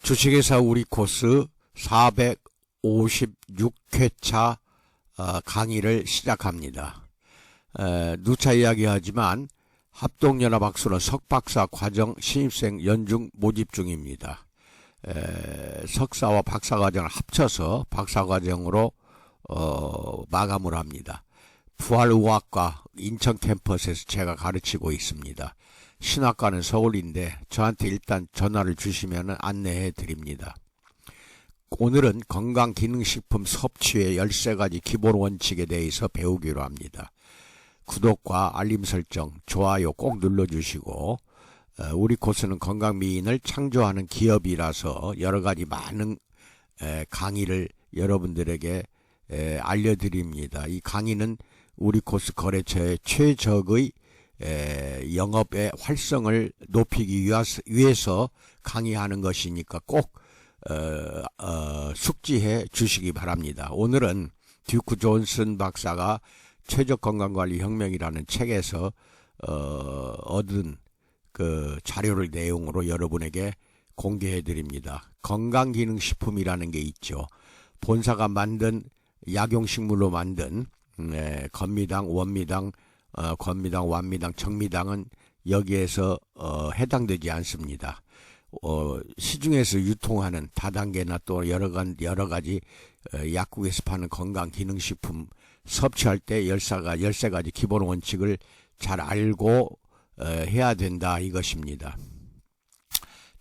주식회사 우리 코스 456회차 강의를 시작합니다. 누차 이야기하지만 합동연합학술은 석박사 과정 신입생 연중 모집 중입니다. 석사와 박사과정을 합쳐서 박사과정으로 마감을 합니다. 부활의학과 인천 캠퍼스에서 제가 가르치고 있습니다. 신학과는 서울인데 저한테 일단 전화를 주시면 안내해 드립니다. 오늘은 건강기능식품 섭취의 13가지 기본 원칙에 대해서 배우기로 합니다. 구독과 알림 설정, 좋아요 꼭 눌러주시고, 우리 코스는 건강미인을 창조하는 기업이라서 여러가지 많은 강의를 여러분들에게 알려드립니다. 이 강의는 우리 코스 거래처의 최적의 영업의 활성을 높이기 위해서 강의하는 것이니까 꼭 숙지해 주시기 바랍니다. 오늘은 듀크 존슨 박사가 최적건강관리 혁명이라는 책에서 얻은 그 자료를 내용으로 여러분에게 공개해 드립니다. 건강기능식품이라는 게 있죠. 본사가 만든 약용식물로 만든 건미당, 원미당, 권미당, 완미당, 정미당은 여기에서 해당되지 않습니다. 시중에서 유통하는 다단계나 또 여러 가지 약국에서 파는 건강기능식품 섭취할 때 13가지 기본 원칙을 잘 알고 해야 된다 이것입니다.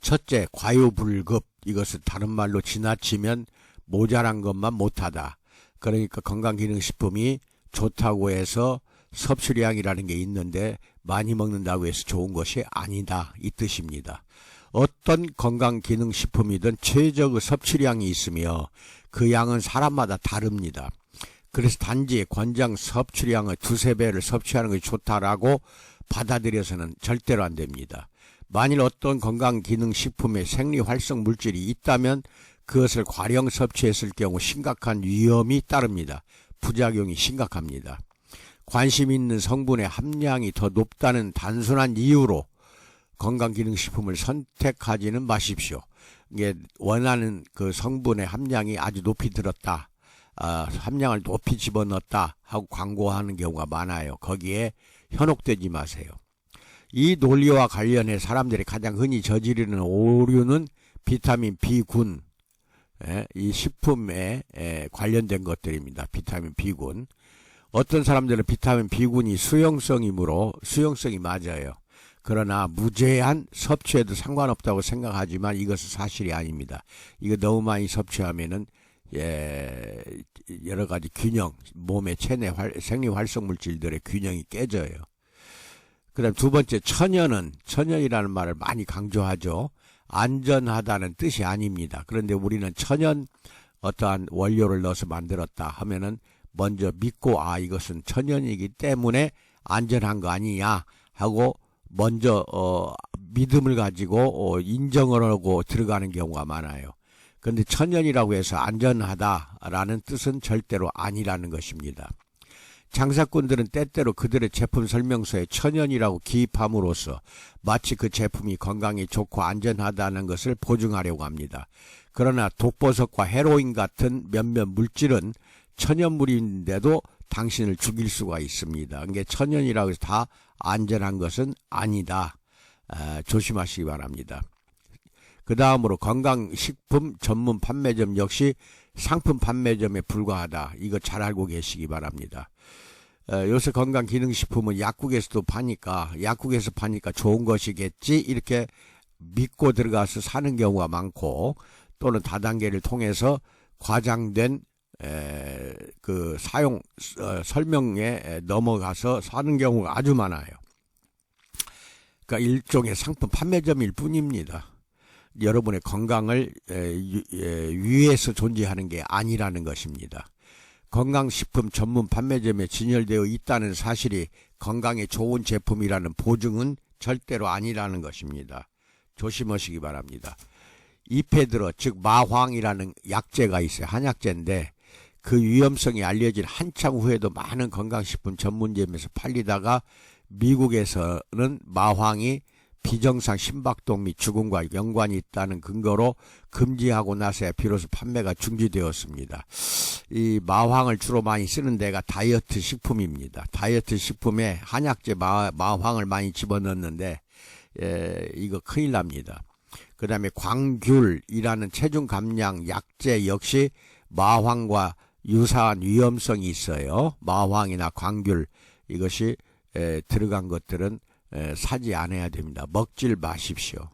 첫째, 과유불급. 이것은 다른 말로 지나치면 모자란 것만 못하다. 그러니까 건강기능식품이 좋다고 해서 섭취량이라는 게 있는데 많이 먹는다고 해서 좋은 것이 아니다 이 뜻입니다. 어떤 건강기능식품이든 최적의 섭취량이 있으며 그 양은 사람마다 다릅니다. 그래서 단지 권장 섭취량의 2~3배를 섭취하는 것이 좋다라고 받아들여서는 절대로 안 됩니다. 만일 어떤 건강기능식품에 생리활성 물질이 있다면 그것을 과량 섭취했을 경우 심각한 위험이 따릅니다. 부작용이 심각합니다. 관심 있는 성분의 함량이 더 높다는 단순한 이유로 건강기능식품을 선택하지는 마십시오. 이게 원하는 그 성분의 함량이 아주 높이 들었다, 함량을 높이 집어넣었다 하고 광고하는 경우가 많아요. 거기에 현혹되지 마세요. 이 논리와 관련해 사람들이 가장 흔히 저지르는 오류는 비타민 B군, 이 식품에 관련된 것들입니다. 비타민 B군. 어떤 사람들은 비타민 B군이 수용성이므로 수용성이 맞아요. 그러나 무제한 섭취해도 상관없다고 생각하지만 이것은 사실이 아닙니다. 이거 너무 많이 섭취하면은 여러 가지 균형, 몸의 체내 생리활성 물질들의 균형이 깨져요. 그다음 두 번째, 천연이라는 말을 많이 강조하죠. 안전하다는 뜻이 아닙니다. 그런데 우리는 천연 어떠한 원료를 넣어서 만들었다 하면은 먼저 믿고 이것은 천연이기 때문에 안전한 거 아니냐 하고 먼저 믿음을 가지고 인정을 하고 들어가는 경우가 많아요. 그런데 천연이라고 해서 안전하다라는 뜻은 절대로 아니라는 것입니다. 장사꾼들은 때때로 그들의 제품 설명서에 천연이라고 기입함으로써 마치 그 제품이 건강에 좋고 안전하다는 것을 보증하려고 합니다. 그러나 독버섯과 헤로인 같은 몇몇 물질은 천연물인데도 당신을 죽일 수가 있습니다. 이게 천연이라고 해서 다 안전한 것은 아니다. 조심하시기 바랍니다. 그 다음으로 건강식품 전문 판매점 역시 상품 판매점에 불과하다. 이거 잘 알고 계시기 바랍니다. 요새 건강기능식품은 약국에서 파니까 좋은 것이겠지 이렇게 믿고 들어가서 사는 경우가 많고, 또는 다단계를 통해서 과장된 그 사용 설명에 넘어가서 사는 경우가 아주 많아요. 그러니까 일종의 상품 판매점일 뿐입니다. 여러분의 건강을 위해서 존재하는 게 아니라는 것입니다. 건강식품 전문 판매점에 진열되어 있다는 사실이 건강에 좋은 제품이라는 보증은 절대로 아니라는 것입니다. 조심하시기 바랍니다. 이페드로, 즉 마황이라는 약재가 있어요. 한약재인데 그 위험성이 알려진 한참 후에도 많은 건강식품 전문점에서 팔리다가 미국에서는 마황이 비정상 심박동 및 죽음과 연관이 있다는 근거로 금지하고 나서야 비로소 판매가 중지되었습니다. 이 마황을 주로 많이 쓰는 데가 다이어트 식품입니다. 다이어트 식품에 한약재 마황을 많이 집어넣는데 이거 큰일 납니다. 그 다음에 광귤이라는 체중 감량 약재 역시 마황과 유사한 위험성이 있어요. 마황이나 광귤 이것이 들어간 것들은 사지 않아야 됩니다. 먹질 마십시오.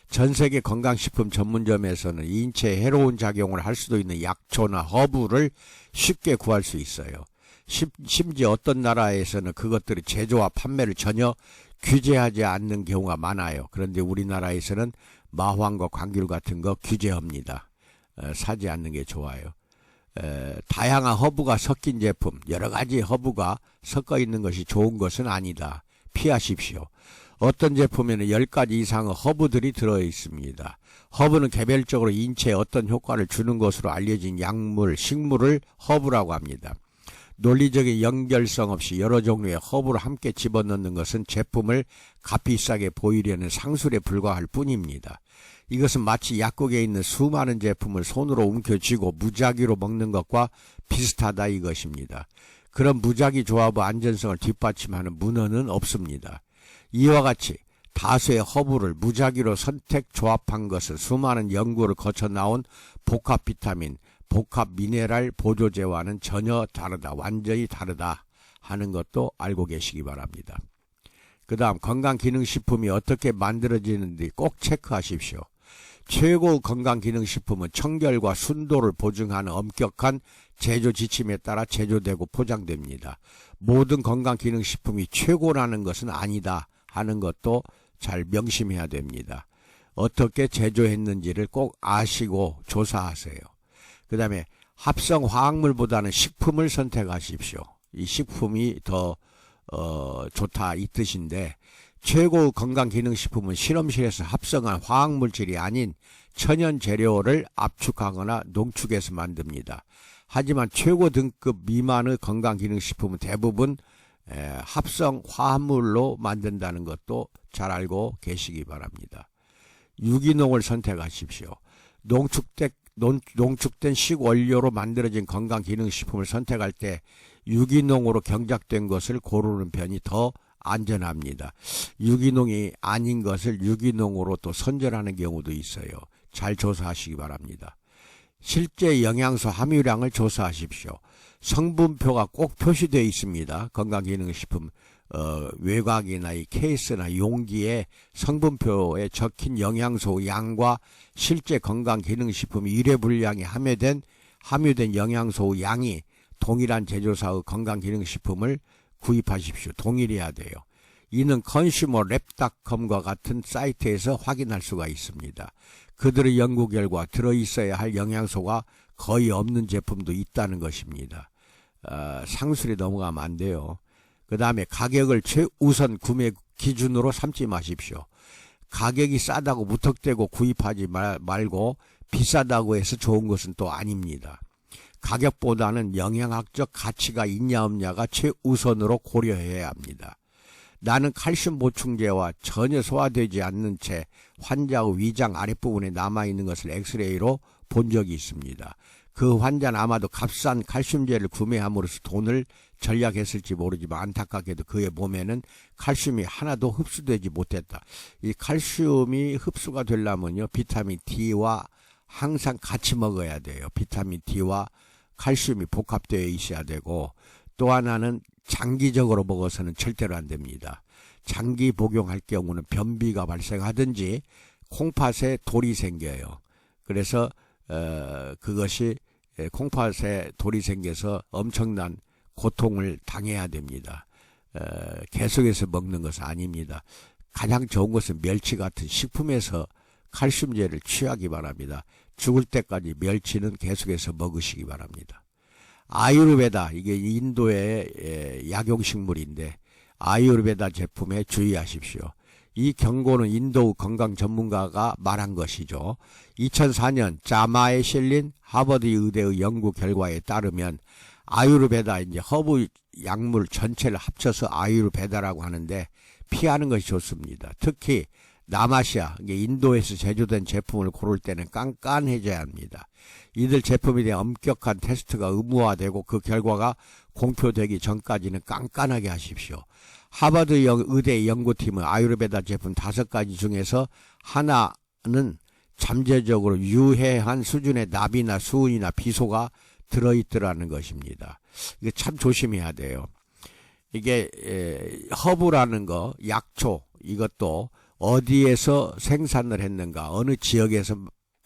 전세계 건강식품 전문점에서는 인체에 해로운 작용을 할 수도 있는 약초나 허브를 쉽게 구할 수 있어요. 심지어 어떤 나라에서는 그것들의 제조와 판매를 전혀 규제하지 않는 경우가 많아요. 그런데 우리나라에서는 마황과 광귤 같은 거 규제합니다. 사지 않는 게 좋아요. 다양한 허브가 섞인 제품, 여러 가지 허브가 섞어 있는 것이 좋은 것은 아니다. 피하십시오. 어떤 제품에는 10가지 이상의 허브들이 들어있습니다. 허브는 개별적으로 인체에 어떤 효과를 주는 것으로 알려진 약물, 식물을 허브라고 합니다. 논리적인 연결성 없이 여러 종류의 허브를 함께 집어넣는 것은 제품을 값비싸게 보이려는 상술에 불과할 뿐입니다. 이것은 마치 약국에 있는 수많은 제품을 손으로 움켜쥐고 무작위로 먹는 것과 비슷하다 이것입니다. 그런 무작위 조합의 안전성을 뒷받침하는 문헌은 없습니다. 이와 같이 다수의 허브를 무작위로 선택 조합한 것은 수많은 연구를 거쳐 나온 복합 비타민, 복합 미네랄 보조제와는 전혀 다르다, 완전히 다르다 하는 것도 알고 계시기 바랍니다. 그 다음 건강기능식품이 어떻게 만들어지는지 꼭 체크하십시오. 최고 건강기능식품은 청결과 순도를 보증하는 엄격한 제조 지침에 따라 제조되고 포장됩니다. 모든 건강기능식품이 최고라는 것은 아니다 하는 것도 잘 명심해야 됩니다. 어떻게 제조했는지를 꼭 아시고 조사하세요. 그 다음에 합성 화학물보다는 식품을 선택하십시오. 이 식품이 더 좋다 이 뜻인데 최고 건강기능식품은 실험실에서 합성한 화학물질이 아닌 천연 재료를 압축하거나 농축해서 만듭니다. 하지만 최고 등급 미만의 건강기능식품은 대부분 합성 화합물로 만든다는 것도 잘 알고 계시기 바랍니다. 유기농을 선택하십시오. 농축된 식원료로 만들어진 건강기능식품을 선택할 때 유기농으로 경작된 것을 고르는 편이 더 안전합니다. 유기농이 아닌 것을 유기농으로 또 선전하는 경우도 있어요. 잘 조사하시기 바랍니다. 실제 영양소 함유량을 조사하십시오. 성분표가 꼭 표시되어 있습니다. 건강기능식품 외곽이나 이 케이스나 용기에 성분표에 적힌 영양소 양과 실제 건강기능식품 일회 분량이 함유된 영양소 양이 동일한 제조사의 건강기능식품을 구입하십시오. 동일해야 돼요. 이는 consumerlab.com과 같은 사이트에서 확인할 수가 있습니다. 그들의 연구 결과 들어있어야 할 영양소가 거의 없는 제품도 있다는 것입니다. 상술에 넘어가면 안 돼요. 그 다음에 가격을 최우선 구매 기준으로 삼지 마십시오. 가격이 싸다고 무턱대고 구입하지 말고 비싸다고 해서 좋은 것은 또 아닙니다. 가격보다는 영양학적 가치가 있냐 없냐가 최우선으로 고려해야 합니다. 나는 칼슘 보충제와 전혀 소화되지 않는 채 환자의 위장 아랫부분에 남아있는 것을 엑스레이로 본 적이 있습니다. 그 환자는 아마도 값싼 칼슘제를 구매함으로써 돈을 절약했을지 모르지만 안타깝게도 그의 몸에는 칼슘이 하나도 흡수되지 못했다. 이 칼슘이 흡수가 되려면요 비타민 D와 항상 같이 먹어야 돼요. 비타민 D와 칼슘이 복합되어 있어야 되고 또 하나는 장기적으로 먹어서는 절대로 안 됩니다. 장기 복용할 경우는 변비가 발생하든지 콩팥에 돌이 생겨요. 그래서 그것이 콩팥에 돌이 생겨서 엄청난 고통을 당해야 됩니다. 계속해서 먹는 것은 아닙니다. 가장 좋은 것은 멸치 같은 식품에서 칼슘제를 취하기 바랍니다. 죽을 때까지 멸치는 계속해서 먹으시기 바랍니다. 아유르베다, 이게 인도의 약용식물인데 아유르베다 제품에 주의하십시오. 이 경고는 인도 건강 전문가가 말한 것이죠. 2004년 자마에 실린 하버드 의대의 연구 결과에 따르면 아유르베다, 이제 허브 약물 전체를 합쳐서 아유르베다라고 하는데 피하는 것이 좋습니다. 특히 남아시아, 인도에서 제조된 제품을 고를 때는 깐깐해져야 합니다. 이들 제품에 대한 엄격한 테스트가 의무화되고 그 결과가 공표되기 전까지는 깐깐하게 하십시오. 하버드 의대 연구팀은 아유르베다 제품 5가지 중에서 하나는 잠재적으로 유해한 수준의 납이나 수은이나 비소가 들어있더라는 것입니다. 이거 참 조심해야 돼요. 이게 허브라는 거, 약초, 이것도 어디에서 생산을 했는가, 어느 지역에서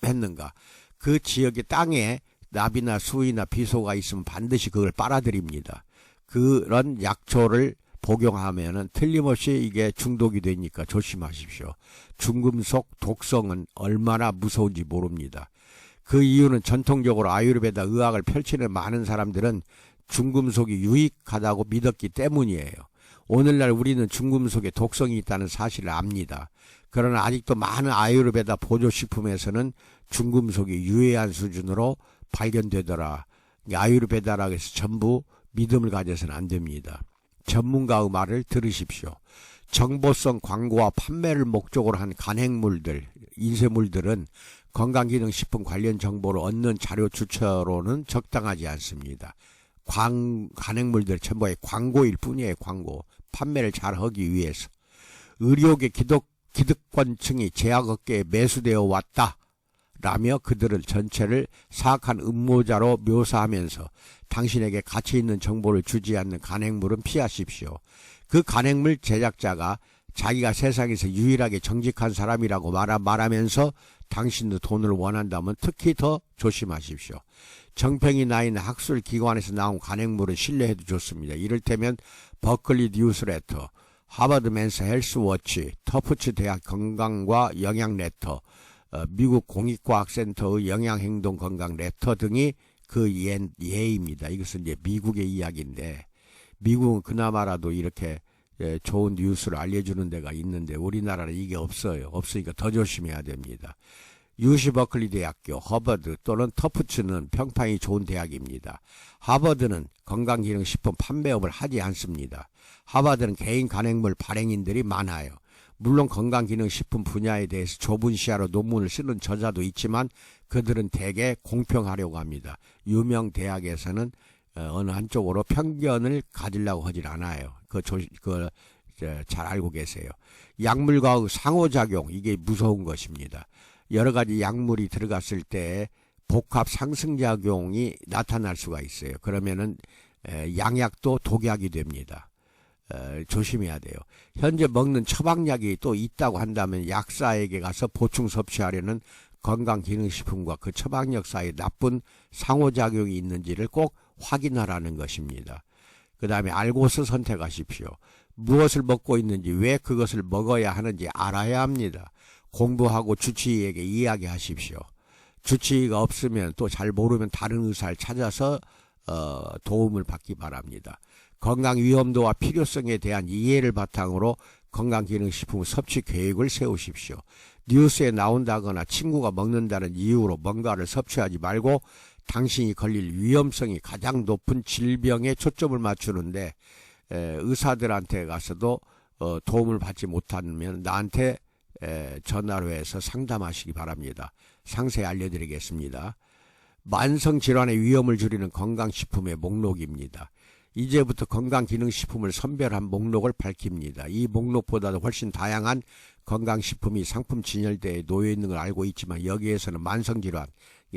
했는가, 그 지역의 땅에 납이나 수이나 비소가 있으면 반드시 그걸 빨아들입니다. 그런 약초를 복용하면은 틀림없이 이게 중독이 되니까 조심하십시오. 중금속 독성은 얼마나 무서운지 모릅니다. 그 이유는 전통적으로 아유르베다 의학을 펼치는 많은 사람들은 중금속이 유익하다고 믿었기 때문이에요. 오늘날 우리는 중금속에 독성이 있다는 사실을 압니다. 그러나 아직도 많은 아유르베다 보조식품에서는 중금속이 유해한 수준으로 발견되더라. 아유르베다라고 해서 전부 믿음을 가져서는 안 됩니다. 전문가의 말을 들으십시오. 정보성 광고와 판매를 목적으로 한 간행물들, 인쇄물들은 건강기능식품 관련 정보를 얻는 자료 주체로는 적당하지 않습니다. 간행물들 전부의 광고일 뿐이에요. 광고. 판매를 잘하기 위해서. 의료계 기득권층이 제약업계에 매수되어 왔다 라며 그들을 전체를 사악한 음모자로 묘사하면서 당신에게 가치 있는 정보를 주지 않는 간행물은 피하십시오. 그 간행물 제작자가 자기가 세상에서 유일하게 정직한 사람이라고 말하면서 당신도 돈을 원한다면 특히 더 조심하십시오. 정평이 나 있는 학술기관에서 나온 간행물은 신뢰해도 좋습니다. 이를테면 버클리 뉴스레터, 하버드 맨스 헬스워치, 터프츠 대학 건강과 영양 레터, 미국 공익과학센터의 영양행동 건강 레터 등이 그 예입니다. 이것은 이제 미국의 이야기인데, 미국은 그나마라도 이렇게 좋은 뉴스를 알려주는 데가 있는데 우리나라는 이게 없어요. 없으니까 더 조심해야 됩니다. UC 버클리 대학교, 하버드 또는 터프츠는 평판이 좋은 대학입니다. 하버드는 건강기능식품 판매업을 하지 않습니다. 하버드는 개인 간행물 발행인들이 많아요. 물론 건강기능식품 분야에 대해서 좁은 시야로 논문을 쓰는 저자도 있지만 그들은 대개 공평하려고 합니다. 유명 대학에서는 어느 한쪽으로 편견을 가지려고 하질 않아요. 잘 알고 계세요. 약물과의 상호작용, 이게 무서운 것입니다. 여러 가지 약물이 들어갔을 때 복합 상승작용이 나타날 수가 있어요. 그러면은 양약도 독약이 됩니다. 조심해야 돼요. 현재 먹는 처방약이 또 있다고 한다면 약사에게 가서 보충 섭취하려는 건강기능식품과 그 처방약 사이에 나쁜 상호작용이 있는지를 꼭 확인하라는 것입니다. 그 다음에 알고서 선택하십시오. 무엇을 먹고 있는지, 왜 그것을 먹어야 하는지 알아야 합니다. 공부하고 주치의에게 이야기하십시오. 주치의가 없으면 또 잘 모르면 다른 의사를 찾아서 도움을 받기 바랍니다. 건강 위험도와 필요성에 대한 이해를 바탕으로 건강기능식품 섭취 계획을 세우십시오. 뉴스에 나온다거나 친구가 먹는다는 이유로 뭔가를 섭취하지 말고 당신이 걸릴 위험성이 가장 높은 질병에 초점을 맞추는데 의사들한테 가서도 도움을 받지 못하면 나한테 전화로 해서 상담하시기 바랍니다. 상세히 알려드리겠습니다. 만성질환의 위험을 줄이는 건강식품의 목록입니다. 이제부터 건강기능식품을 선별한 목록을 밝힙니다. 이 목록보다도 훨씬 다양한 건강식품이 상품 진열대에 놓여 있는 걸 알고 있지만 여기에서는 만성질환,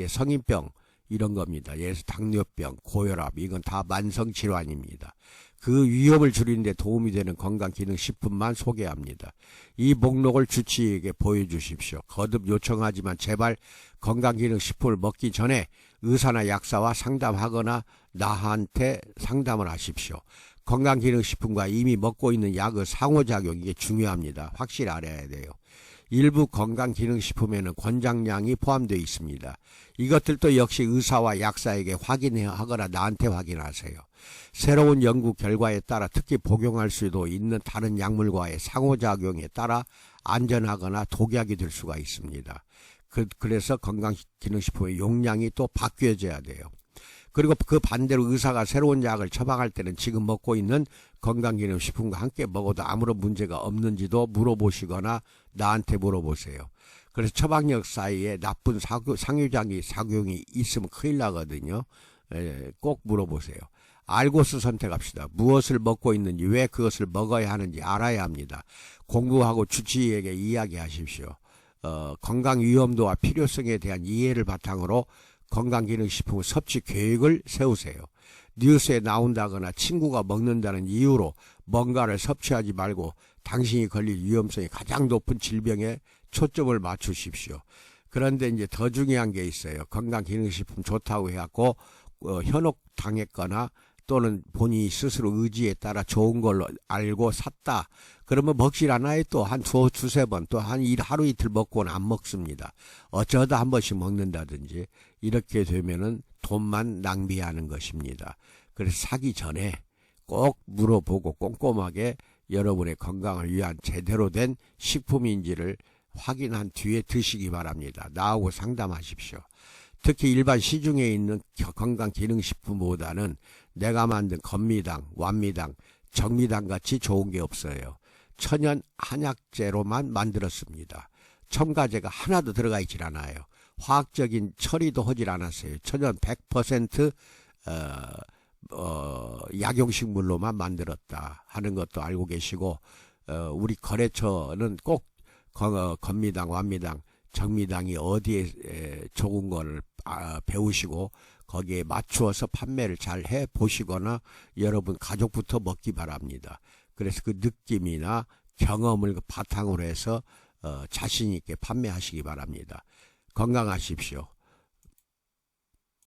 성인병 이런 겁니다. 예를 들어서 당뇨병, 고혈압, 이건 다 만성질환입니다. 그 위험을 줄이는 데 도움이 되는 건강기능식품만 소개합니다. 이 목록을 주치의에게 보여주십시오. 거듭 요청하지만 제발 건강기능식품을 먹기 전에 의사나 약사와 상담하거나 나한테 상담을 하십시오. 건강기능식품과 이미 먹고 있는 약의 상호작용, 이게 중요합니다. 확실히 알아야 돼요. 일부 건강기능식품에는 권장량이 포함되어 있습니다. 이것들도 역시 의사와 약사에게 확인하거나 나한테 확인하세요. 새로운 연구 결과에 따라 특히 복용할 수도 있는 다른 약물과의 상호작용에 따라 안전하거나 독약이 될 수가 있습니다. 그래서 건강기능식품의 용량이 또 바뀌어져야 돼요. 그리고 그 반대로 의사가 새로운 약을 처방할 때는 지금 먹고 있는 건강기능식품과 함께 먹어도 아무런 문제가 없는지도 물어보시거나 나한테 물어보세요. 그래서 처방약 사이에 나쁜 상유작용이 있으면 큰일 나거든요. 꼭 물어보세요. 알고서 선택합시다. 무엇을 먹고 있는지, 왜 그것을 먹어야 하는지 알아야 합니다. 공부하고 주치의에게 이야기하십시오. 건강 위험도와 필요성에 대한 이해를 바탕으로 건강기능식품 섭취 계획을 세우세요. 뉴스에 나온다거나 친구가 먹는다는 이유로 뭔가를 섭취하지 말고 당신이 걸릴 위험성이 가장 높은 질병에 초점을 맞추십시오. 그런데 이제 더 중요한 게 있어요. 건강기능식품 좋다고 해갖고 현혹당했거나 또는 본인이 스스로 의지에 따라 좋은 걸로 알고 샀다. 그러면 먹질 않아요. 또 한 두세 번, 또 한 하루 이틀 먹고는 안 먹습니다. 어쩌다 한 번씩 먹는다든지 이렇게 되면은 돈만 낭비하는 것입니다. 그래서 사기 전에 꼭 물어보고 꼼꼼하게 여러분의 건강을 위한 제대로 된 식품인지를 확인한 뒤에 드시기 바랍니다. 나하고 상담하십시오. 특히 일반 시중에 있는 건강기능식품보다는 내가 만든 건미당, 완미당, 정미당 같이 좋은 게 없어요. 천연 한약재로만 만들었습니다. 첨가제가 하나도 들어가 있질 않아요. 화학적인 처리도 하질 않았어요. 천연 100% 약용식물로만 만들었다 하는 것도 알고 계시고, 우리 거래처는 꼭 건미당, 완미당, 정미당이 어디에 좋은 걸 배우시고 거기에 맞추어서 판매를 잘 해 보시거나 여러분 가족부터 먹기 바랍니다. 그래서 그 느낌이나 경험을 바탕으로 해서 자신 있게 판매하시기 바랍니다. 건강하십시오.